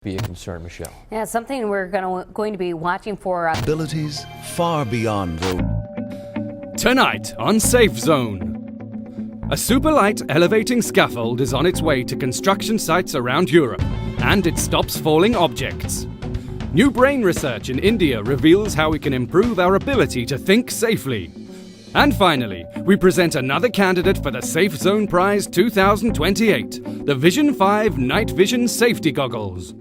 be a concern, Michelle. Yeah, it's something we're going to be watching for. Abilities far beyond the... Tonight on Safe Zone. A super light elevating scaffold is on its way to construction sites around Europe, and it stops falling objects. New brain research in India reveals how we can improve our ability to think safely. And finally, we present another candidate for the Safe Zone Prize 2028, the Vision 5 Night Vision Safety Goggles.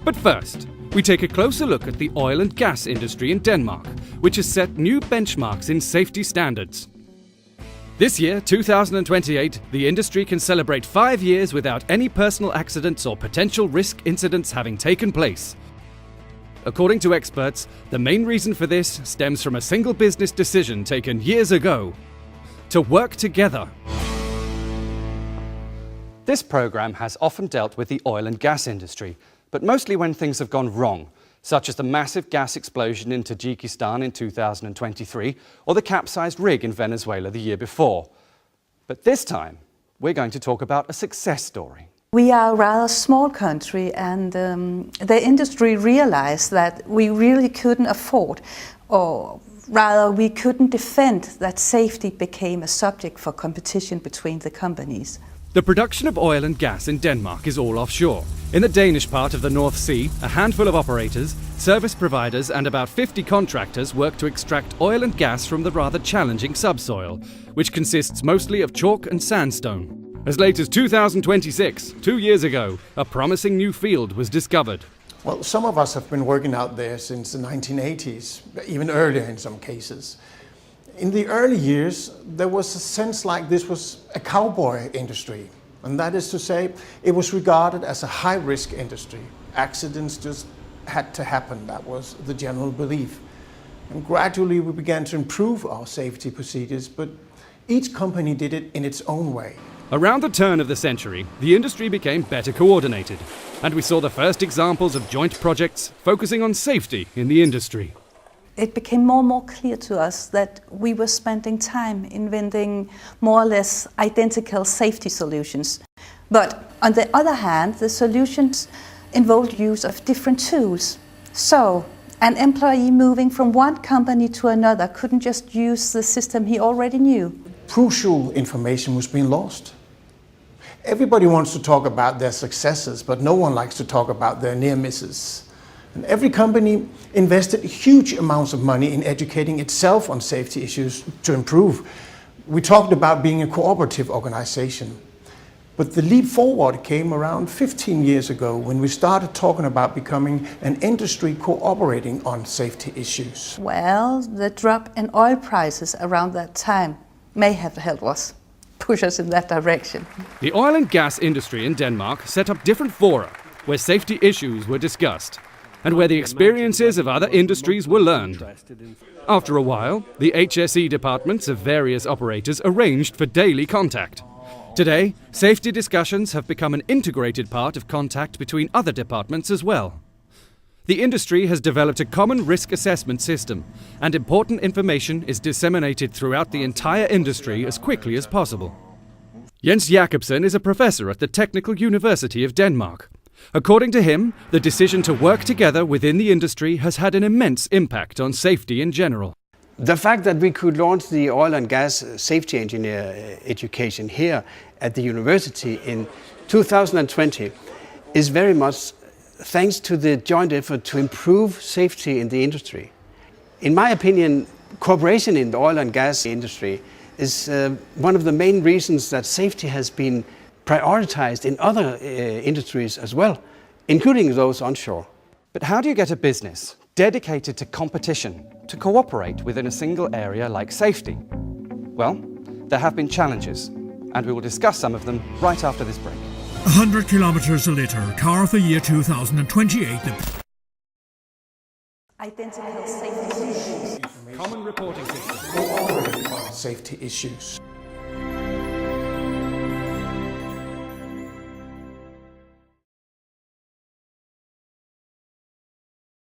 But first, we take a closer look at the oil and gas industry in Denmark, which has set new benchmarks in safety standards. This year, 2028, the industry can celebrate 5 years without any personal accidents or potential risk incidents having taken place. According to experts, the main reason for this stems from a single business decision taken years ago: to work together. This program has often dealt with the oil and gas industry, but mostly when things have gone wrong, such as the massive gas explosion in Tajikistan in 2023 or the capsized rig in Venezuela the year before. But this time, we're going to talk about a success story. We are a rather small country, and the industry realized that we really couldn't afford, or rather we couldn't defend, that safety became a subject for competition between the companies. The production of oil and gas in Denmark is all offshore. In the Danish part of the North Sea, a handful of operators, service providers and about 50 contractors work to extract oil and gas from the rather challenging subsoil, which consists mostly of chalk and sandstone. As late as 2026, 2 years ago, a promising new field was discovered. Well, some of us have been working out there since the 1980s, even earlier in some cases. In the early years, there was a sense like this was a cowboy industry. And that is to say, it was regarded as a high-risk industry. Accidents just had to happen. That was the general belief. And gradually we began to improve our safety procedures, but each company did it in its own way. Around the turn of the century, the industry became better coordinated, and we saw the first examples of joint projects focusing on safety in the industry. It became more and more clear to us that we were spending time inventing more or less identical safety solutions. But on the other hand, the solutions involved use of different tools. So an employee moving from one company to another couldn't just use the system he already knew. Crucial information was being lost. Everybody wants to talk about their successes, but no one likes to talk about their near misses. And every company invested huge amounts of money in educating itself on safety issues to improve. We talked about being a cooperative organization. But the leap forward came around 15 years ago when we started talking about becoming an industry cooperating on safety issues. Well, the drop in oil prices around that time may have helped us, push us in that direction. The oil and gas industry in Denmark set up different fora where safety issues were discussed, and where the experiences of other industries were learned. After a while, the HSE departments of various operators arranged for daily contact. Today, safety discussions have become an integrated part of contact between other departments as well. The industry has developed a common risk assessment system, and important information is disseminated throughout the entire industry as quickly as possible. Jens Jakobsen is a professor at the Technical University of Denmark. According to him, the decision to work together within the industry has had an immense impact on safety in general. The fact that we could launch the oil and gas safety engineer education here at the university in 2020 is very much thanks to the joint effort to improve safety in the industry. In my opinion, cooperation in the oil and gas industry is one of the main reasons that safety has been prioritized in other industries as well, including those onshore. But how do you get a business dedicated to competition to cooperate within a single area like safety? Well, there have been challenges, and we will discuss some of them right after this break. 100 kilometers later, car of the year 2028. Identical safety solutions. Common reporting system. Cooperating on safety issues.